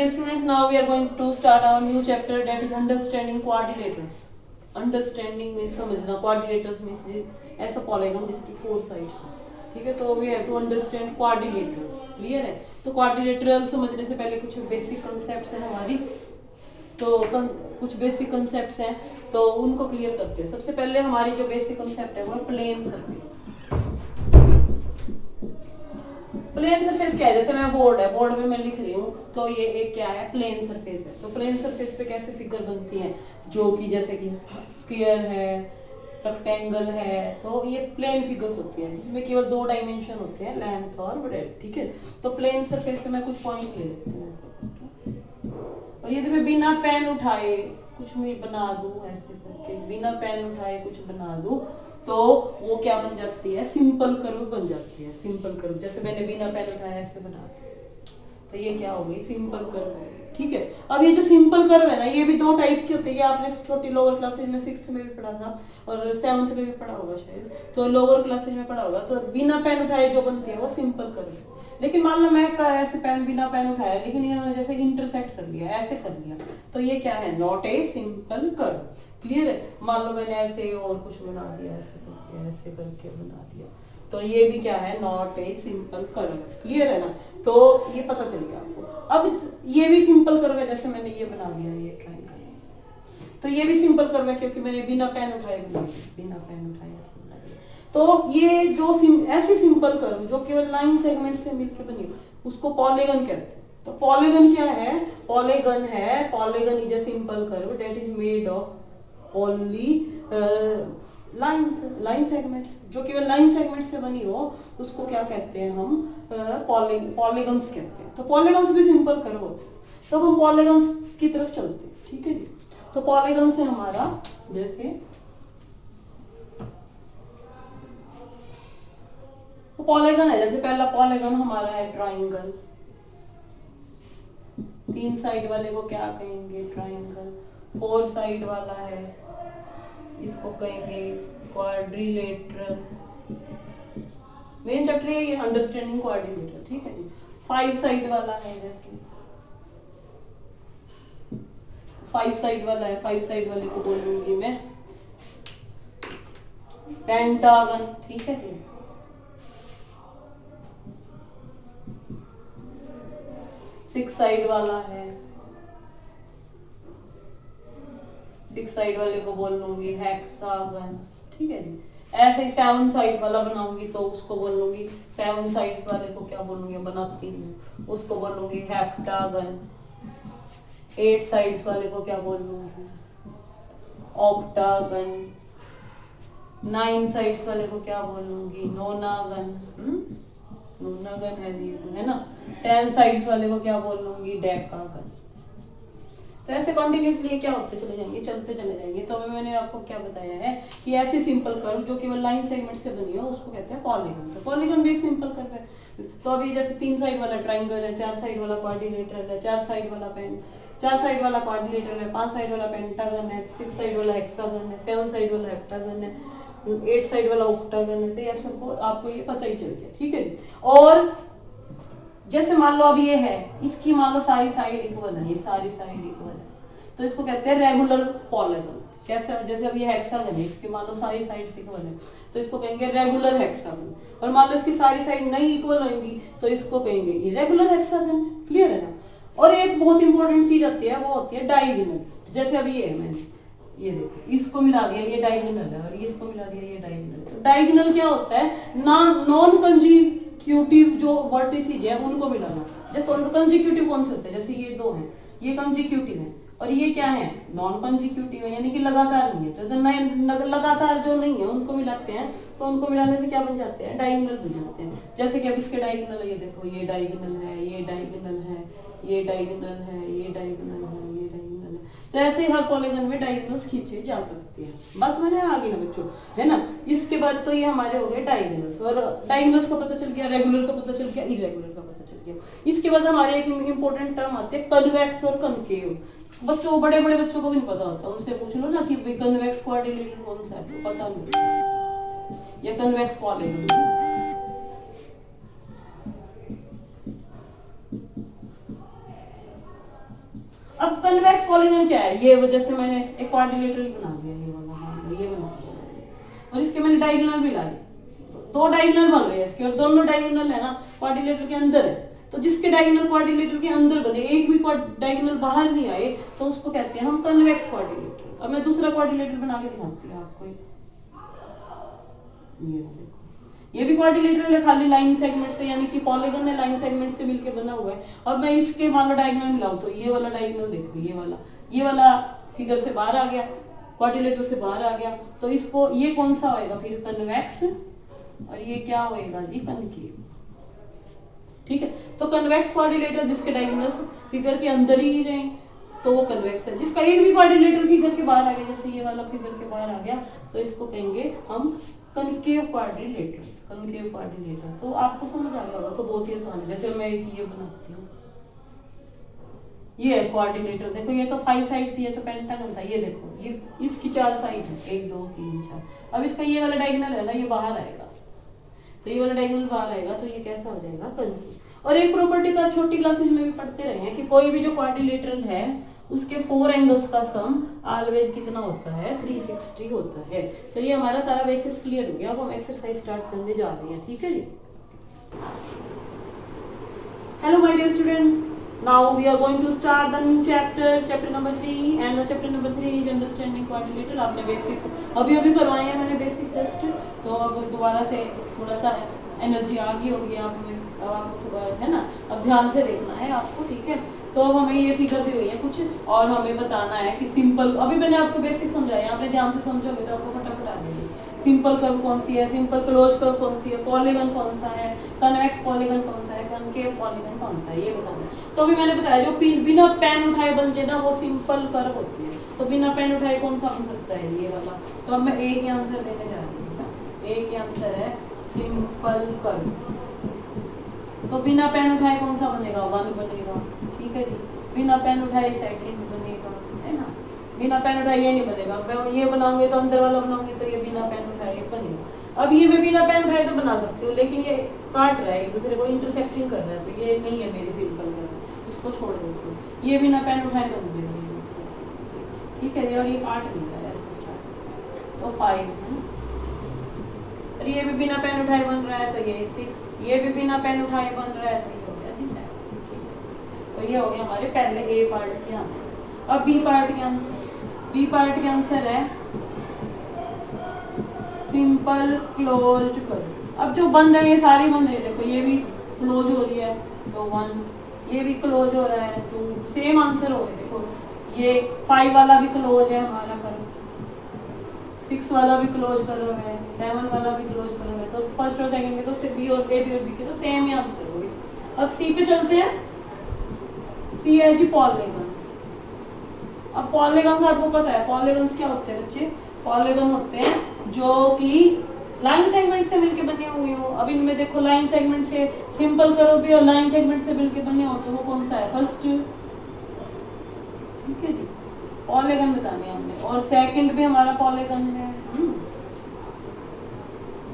dear students, now we are going to start our new chapter, that is understanding quadrilaters. Understanding means समझना, quadrilaters means ऐसा polygon जिसकी 4 sides हो, ठीक है. तो we have to understand quadrilaters. Clear है? तो quadrilateral समझने से पहले कुछ बेसिक concepts हैं हमारी, तो कुछ बेसिक कंसेप्ट्स हैं तो उनको क्लियर करते हैं. सबसे पहले हमारी जो बेसिक कंसेप्ट है वो है प्लेन सरफेस. प्लेन सरफेस क्या है? जैसे मैं बोर्ड है, बोर्ड में मैं लिख रही हूँ, तो ये एक क्या है? प्लेन सरफेस है. तो प्लेन सरफेस पे कैसे फिगर बनती है? जो कि जैसे कि स्क्वायर है, रेक्टेंगल है, तो ये प्लेन फिगर्स होती है जिसमें केवल 2 डायमेंशन होते हैं, लेंथ और ब्रेड्थ. ठीक है. तो प्लेन सरफेस से मैं कुछ पॉइंट ले लेती हूँ ऐसे, और यदि मैं बिना पेन उठाए कुछ भी बना दूं, ऐसे करके बिना पेन उठाए कुछ बना दूं, तो वो क्या बन जाती है? सिंपल कर्व बन जाती है. सिंपल कर्व, जैसे मैंने बिना पेन उठाए ऐसे बना, तो ये क्या हो गई? Simple curve. ठीक है. अब ये जो सिंपल कर्व है ना, ये भी 2 टाइप के होते हैं. ये आपने छोटी लोअर क्लासेज में 6th में भी पढ़ा था और 7th में भी पढ़ा होगा शायद, तो लोअर क्लासेज में पढ़ा होगा. तो बिना पेन उठाए जो बनती है वो सिंपल कर्व है. लेकिन मान लो मैं ऐसे पेन बिना पेन उठाया, लेकिन ये जैसे इंटरसेक्ट कर लिया, ऐसे कर लिया, तो ये क्या है? Not a simple curve. Clear है? मान लो मैंने ऐसे और कुछ बना दिया, ऐसे करके बना दिया, तो ये भी क्या है? Not a simple curve. Clear है ना? तो ये पता चल गया आपको. अब ये भी सिंपल कर्व है, जैसे मैंने ये बना दिया, ये ट्रायंगल, तो ये भी सिंपल कर्व है क्योंकि मैंने बिना पेन उठाए बना दिया, बिना पेन उठाए ऐसे बना दिया. तो ये जो ऐसी सिंपल कर्व जो केवल लाइन सेगमेंट से मिलकर बनी उसको पॉलीगन कहते हैं. तो पॉलीगन क्या है? Polygon is a simple curve that is made of only line segments. जो केवल लाइन सेगमेंट से बनी हो उसको क्या कहते हैं? हम पॉलीगन्स कहते हैं. तो पॉलीगन्स भी सिंपल कर्व होते हैं. तो हम पॉलीगन्स की तरफ चलते हैं. ठीक है जी. तो पॉलीगन्स है हमारा, जैसे तो पॉलीगन है, जैसे पहला पॉलीगन हमारा है ट्रायंगल. 3 साइड वाले को क्या कहेंगे? ट्रायंगल. 4 साइड वाला है, इसको कहेंगे क्वाड्रिलेटरल. मेन चैप्टर ये अंडरस्टैंडिंग क्वाड्रिलेटरल. ठीक है जी. 5 साइड वाला है, जैसे 5 साइड वाला है, 5 साइड वाले को बोलूंगी मैं पेंटागन. ठीक है जी. 6 साइड वाला है, 6 साइड वाले को बोल लूंगी हेक्सागन. ठीक है जी. ऐसे ही 7 साइड वाला बनाऊंगी तो उसको बोल लूंगी, 7 साइड्स वाले को क्या बोलूंगी? बनाती हूँ, उसको बोल लूंगी हेप्टागन. 8 साइड्स वाले को क्या बोल लूंगी? ऑक्टागन. 9 साइड्स वाले को क्या बोल लूंगी? नोनागन. नोनागन है जी, है ना. 10 साइड्स वाले को क्या बोल लूंगी? डेकागन. तो ऐसे कंटिन्यूसली क्या होते चले जाएंगे, चलते चले जाएंगे. तो अभी मैंने आपको क्या बताया है कि ऐसी सिंपल कर्व जो केवल लाइन सेगमेंट से बनी हो उसको कहते हैं पॉलीगन. तो पॉलीगन भी एक सिंपल कर्व है. तो अभी जैसे 3 साइड वाला ट्रायंगल है, 4 साइड वाला क्वाड्रिलेटरल है, 4 साइड वाला क्वाड्रिलेटरल है, 5 साइड वाला पेंटागन है, 6 साइड वाला हेक्सागन है, 7 साइड वाला हेप्टागन है, 8 साइड वाला ऑक्टागन है. तो ये सबको आपको ये पता ही चल गया. ठीक है. और जैसे मान लो अब ये है, इसकी मान लो सारी साइड इक्वल है, ये सारी साइड इक्वल है, तो इसको कहते हैं रेगुलर पॉलीगन. कैसे? जैसे अब ये हेक्सागन है, इसकी मान लो सारी साइड इक्वल है, तो इसको कहेंगे रेगुलर हेक्सागन. और मान लो इसकी सारी साइड नहीं इक्वल होंगी तो इसको कहेंगे इरेगुलर हेक्सागन. क्लियर है ना? और एक बहुत इंपॉर्टेंट चीज आती है, वो होती है डायगोनल. जैसे अभी ये है, मैंने ये देखो, इसको मिला दिया, ये डायगोनल है, और इसको मिला दिया, ये डायगोनल. तो डायगोनल क्या होता है? नॉन कंजिक्यूटिव जो वर्टिसेज है उनको मिलाना. जब कंजिक्यूटिव कौन से होते हैं? जैसे ये 2 हैं, ये कंजिक्यूटिव है, और ये क्या है? नॉन कंजिक्यूटिव है, यानी कि लगातार नहीं है. तो नए लगातार जो नहीं है उनको मिलाते हैं, तो उनको मिलाने से क्या बन जाते हैं? डायगोनल बन जाते हैं. जैसे कि अब इसके डायगोनल है, ये देखो, ये डायगोनल है, ये डायगोनल है, ये डायगोनल है, ये डायगोनल है, ये डायगोनल है. तो ऐसे हर पॉलीगन में डायगोनल्स खींचे जा सकते हैं. बस मैंने आगे ना बच्चों, है ना. इसके बाद तो ये हमारे हो गए डायगोनल्स. और डायगोनल्स का पता चल गया, रेगुलर का पता चल गया, इरेगुलर का पता चल गया. इसके बाद हमारे एक इंपॉर्टेंट टर्म आते हैं कन्वेक्स और कनकेव. बच्चों, बड़े बड़े बच्चों को भी नहीं पता होता, उनसे पूछ लो ना कि कन्वेक्स क्वाड्रिलेटरल कौन सा है, तो पता नहीं. ये कन्वेक्स पॉलीगन. कन्वेक्स पॉलीगन क्या है? ये वजह से मैंने एक क्वाड्रिलेटरल बना दिया, ये वाला, ये बना दिया, और इसके मैंने डायगोनल भी ला दिए। दो डायगोनल बन रहे हैं इसके, और दोनों डायगोनल है ना क्वाड्रिलेटरल के अंदर है। तो जिसके डायगोनल क्वाड्रिलेटरल के अंदर बने, एक भी डायगोनल बाहर नहीं आए, तो उसको कहते हैं हम कन्वेक्स क्वाड्रिलेटरल। अब मैं दूसरा क्वाड्रिलेटरल बना के दिखाती हूँ आपको। ये देखो, ये भी क्वाड्रिलेटरल है, खाली लाइन सेगमेंट से, यानी कि पॉलीगन है, लाइन सेगमेंट से मिलके बना हुआ है। और मैं इसके मान लो डायगोनल मिलाऊं, तो ये वाला डायगोनल देखो, ये वाला फिगर से बाहर आ गया, क्वाड्रिलेटरल से बाहर आ गया, तो इसको ये कौन सा होएगा फिर? कन्वेक्स। और ये क्या होएगा जी? कनकेव। ठीक है, तो कन्वेक्स क्वाड्रिलेटरल जिसके डायगोनल्स फिगर के अंदर ही रहे तो वो कन्वेक्स है। जिसका एक भी क्वाड्रिलेटरल फिगर के बाहर आ गया, जैसे ये वाला फिगर के बाहर आ गया, तो इसको कहेंगे हम कनकेव क्वाड्रिलेटरल। कनकेव क्वाड्रिलेटरल तो आपको समझ आ गया होगा, तो बहुत ही आसान है। जैसे मैं ये बनाती हूँ, ये है क्वाड्रिलेटरल। देखो ये तो 5 साइड थी, ये तो पेंटागन था। ये देखो, ये इसकी 4 साइड है, 1 2 3 4। अब इसका ये वाला डायगोनल है ना, ये बाहर आएगा, तो ये वाला डायगोनल बाहर आएगा, तो ये कैसा हो जाएगा? कनकेव। और एक प्रॉपर्टी का छोटी क्लासेज में भी पढ़ते रहे हैं कि कोई भी जो क्वाड्रिलेटरल है उसके 4 एंगल्स का सम ऑलवेज कितना होता है? 360 होता है। तो ये हमारा सारा बेसिस क्लियर हो गया। अब हम एक्सरसाइज स्टार्ट करने जा रहे हैं, ठीक है जी। Hello my dear students, now we are going to start the new chapter, chapter number 3, and the chapter number 3 is understanding quadrilateral. आपने बेसिक अभी करवाए हैं मैंने, बेसिक जस्ट, तो अब दोबारा से थोड़ा सा एनर्जी आ गई होगी आप में, आपको है ना, अब ध्यान से देखना है आपको, ठीक है। तो अब हमें ये फिगर दी हुई है कुछ, और हमें बताना है कि सिंपल, अभी मैंने आपको बेसिक समझाया, आपने ध्यान से समझोगे तो आपको फटाफट आ जाएगी। सिंपल कर्व कौन सी है, सिंपल क्लोज कर्व कौन सी है, पॉलीगन कौन सा है, कन्वेक्स पॉलीगन कौन सा है, कनकेव पॉलीगन कौन सा है, ये बताना है। तो अभी मैंने बताया जो बिना पेन उठाए बन जाए ना, वो सिंपल कर्व होती है। तो बिना पेन उठाए कौन सा बन सकता है? ये वाला। तो अब मैं एक ही आंसर देने जा रही हूँ, एक ही आंसर है सिंपल कर्व। तो बिना पेन उठाए कौन सा बनेगा? 1 बनेगा, ठीक है जी। बिना पेन उठाए सेकंड बनेगा, है ना। बिना पेन उठाए ये नहीं बनेगा। मैं ये बनाऊंगी तो अंदर वाला बनाऊंगी, तो ये बिना पेन उठाए ये बनेगा। अब ये मैं बिना पेन उठाए तो बना सकती हूँ, लेकिन ये काट रहा है, एक दूसरे को इंटरसेक्टिंग कर रहा है, तो ये नहीं है मेरी सिंपल कर्व, इसको छोड़ देती हूँ। ये बिना पेन उठाए बन देगी, ठीक है। और ये काट नहीं रहा है, तो 5 है। ये भी बिना पेन उठाए बन रहा है, तो ये 6। ये भी बिना पेन उठाए बन रहा है, तो ये हो गया 7। तो ये हो गया हमारे पहले ए पार्ट के आंसर। अब बी पार्ट के आंसर, बी पार्ट के आंसर है सिंपल क्लोज्ड कर्व। अब जो बंद है ये सारी बंद है, देखो ये भी क्लोज हो रही है, तो 1, ये भी क्लोज हो रहा है, 2, सेम आंसर हो गए। देखो ये 5 वाला भी क्लोज है हमारा कर्व, 6 वाला भी क्लोज कर रहा है, 7 वाला भी क्लोज कर रहा है। तो फर्स्ट और सेकंड के तो सिर्फ बी और ए, बी और बी के तो सेम ही आंसर होगी। अब सी पे चलते हैं। सी है जी पॉलीगन्स। अब पॉलीगन्स आपको पता है, पॉलीगन्स क्या होते हैं बच्चे? पॉलीगन होते हैं जो कि लाइन सेगमेंट से मिलके बने हुए हो। अब इनमें देखो लाइन सेगमेंट से सिंपल कर्व भी और लाइन सेगमेंट से मिलके बने हो, तो वो कौन सा है? फर्स्ट, ठीक है जी, पॉलीगन बताने हमने। और सेकंड भी हमारा पॉलीगन है,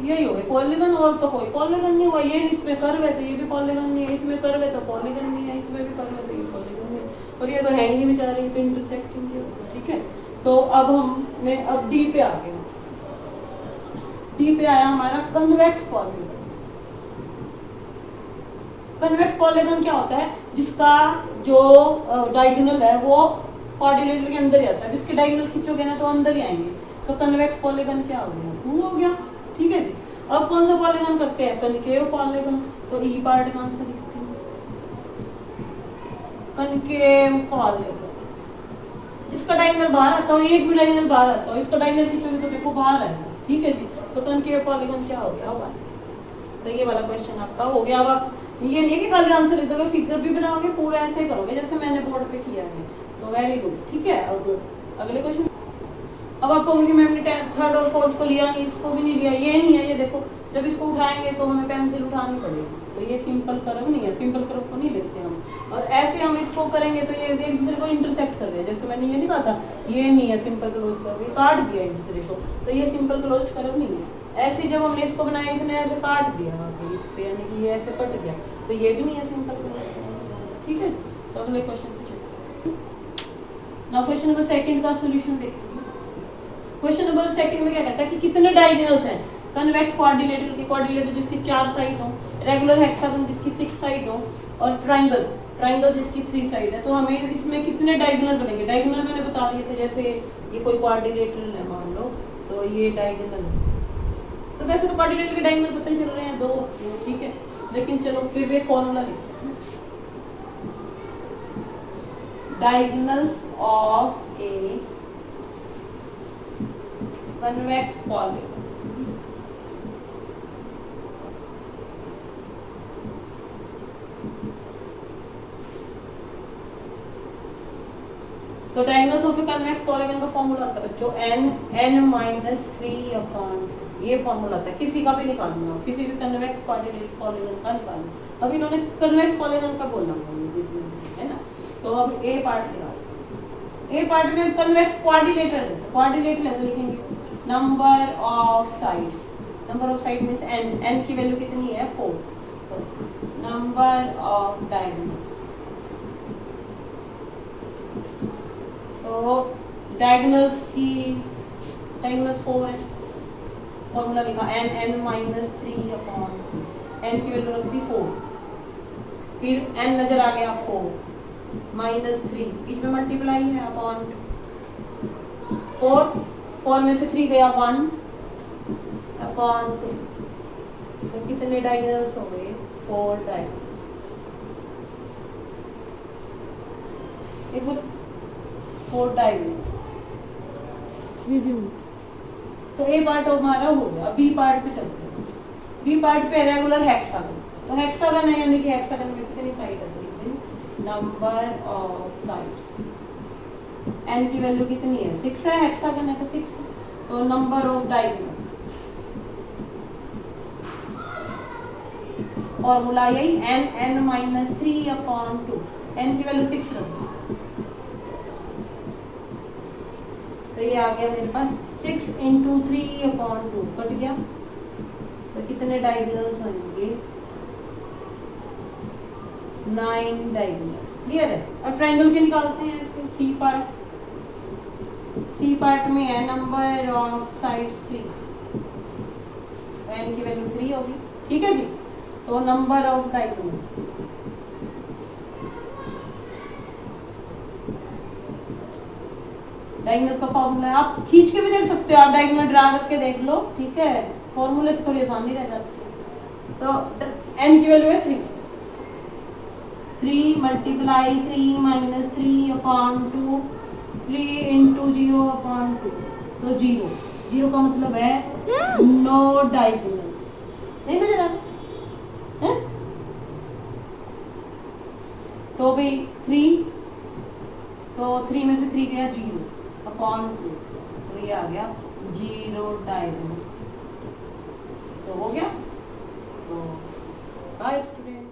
यही हो गया पॉलीगन। और तो कोई पॉलीगन नहीं हुआ। ये इसमें कर्व है तो ये भी पॉलीगन नहीं है, इसमें कर्व है तो पॉलीगन नहीं है, इसमें भी कर्व है तो ये पॉलीगन नहीं है, और ये तो है ही नहीं बेचारे, ये तो इंटरसेक्टिंग है, ठीक है। तो अब हमने अब डी पे आ गए। डी पे आया हमारा कन्वेक्स पॉलीगन। कन्वेक्स पॉलीगन क्या होता है? जिसका जो डायगोनल है वो क्वाड्रिलेटरल के अंदर ही आता है। जिसके डायगोनल खींचोगे ना तो अंदर ही आएंगे। तो कन्वेक्स पॉलीगन क्या हो गया? 2 हो गया, ठीक है जी। अब कौन सा पॉलीगन करते हैं? Concave polygon. तो ई पार्ट का आंसर लिखते हैं कनकेव पॉलीगन। जिसका डायगोनल बाहर आता हो, एक भी डायगोनल बाहर आता हो, इसका डायगोनल खींचोगे तो देखो बाहर आएगा, ठीक है जी। तो कनकेव पॉलीगन क्या हो गया? होगा। तो ये वाला क्वेश्चन आपका हो गया। अब आप ये नहीं कि खाली आंसर लिख दोगे, फिगर भी बनाओगे, पूरा ऐसे ही करोगे जैसे मैंने बोर्ड पे किया है। तो वेरी गुड, ठीक है। अब अगले क्वेश्चन। अब आप कहोगे कि मैंने 3rd और 4th को लिया नहीं, इसको भी नहीं लिया, ये नहीं है। ये देखो जब इसको उठाएंगे तो हमें पेंसिल उठानी पड़ेगी, तो ये सिंपल कर्व नहीं है, सिंपल कर्व को नहीं लिखते हम। और ऐसे हम इसको करेंगे तो ये एक दूसरे को इंटरसेक्ट कर रहे हैं। जैसे मैंने ये नहीं कहा था, ये नहीं है सिंपल क्लोज कर्व, ये काट दिया एक दूसरे को, तो ये सिंपल क्लोज कर्व नहीं है। ऐसे जब हमने इसको बनाया, इसने ऐसे काट दिया इस पे, यानी कि ये ऐसे कट गया, तो ये भी नहीं है सिंपल क्लोज कर्व, ठीक है। तो अगले क्वेश्चन पे चलते हैं। ना क्वेश्चन नंबर सेकंड का सॉल्यूशन देखेंगे। क्वेश्चन नंबर सेकंड में क्या कहता है कि कितने डायगोनल्स हैं कन्वेक्स क्वाड्रिलेटरल के, क्वाड्रिलेटरल जिसकी 4 साइड हो, रेगुलर हेक्सागन जिसकी 6 साइड हो, और ट्रायंगल ट्रायंगल जिसकी 3 साइड है। तो हमें इसमें कितने डायगोनल बनेंगे? डायगोनल मैंने बता दिए थे, जैसे ये कोई क्वाड्रिलेटरल है मान लो, तो ये डायगोनल है। तो वैसे तो क्वाड्रिलेटरल के डायगोनल पता ही चल रहे हैं, 2, ठीक है, लेकिन चलो फिर भी एक फॉर्मूला लिखते हैं। Diagonals of a convex polygon, तो diagonals of a convex polygon का फॉर्मूला आता है बच्चों n-3/, ये फॉर्मूला आता है। किसी का भी निकालना, किसी भी कन्वेक्स पॉलीगन का निकालना। अब इन्होंने कन्वेक्स पॉलीगन का बोलना है ना, तो अब ए पार्ट निकालो। ए पार्ट में कन्वेक्स क्वाड्रिलेटरल है, तो क्वाड्रिलेटरल है तो लिखेंगे number of sides, number of side means n की वैल्यू कितनी है 4, तो नंबर ऑफ डायगोनल्स, तो डायगोनल्स 4 है, फॉर्मूला लिखा n-3 अपॉन, n की वैल्यू रख दी 4, फिर n नजर आ गया 4 -3, बीच में मल्टीप्लाई है अपॉन 4 में से 3 गया 1 अपॉन 2, तो कितने डायगोनल्स हो गए? 4 डायगोनल। 4 डायगोनल्स। रिज्यूम। तो ए पार्ट हमारा हो गया, बी पार्ट पे चलते हैं। बी पार्ट पे रेगुलर हेक्सागन, तो हेक्सागन है यानी कि हेक्सागन में कितनी साइड है? नंबर ऑफ साइड्स, n की वैल्यू कितनी है? 6 है, हेक्सागन है तो 6, तो नंबर ऑफ डायगोनल्स, फॉर्मूला यही n-3 अपॉन 2, n की वैल्यू 6 रख दी, तो ये आ गया मेरे पास 6 × 3 अपॉन 2, कट गया, तो कितने डायगोनल्स होंगे? 9 डायगोनल्स। क्लियर है? अब ट्रायंगल के निकालते हैं ऐसे। सी पार्ट में है नंबर ऑफ साइड्स 3, n की वैल्यू 3 होगी, ठीक है जी। तो नंबर ऑफ डायगोनल्स, डायगोनल्स का फॉर्मूला आप खींच के भी देख सकते हो, आप डायगोनल ड्रा करके देख लो, ठीक है, फॉर्मूले से थोड़ी आसानी रह जाती है। तो n की वैल्यू है 3, 3 मल्टीप्लाई 3 - 3 अपॉन 2, 3 × 0 अपॉन 2, तो 0, 0 का मतलब है नो डायगोनल्स, नहीं नजर आ रहा है? तो भाई 3, तो 3 में से 3 गया 0 अपॉन 2, तो ये आ गया 0 डायगोनल्स, तो हो गया। तो बाय स्टूडेंट।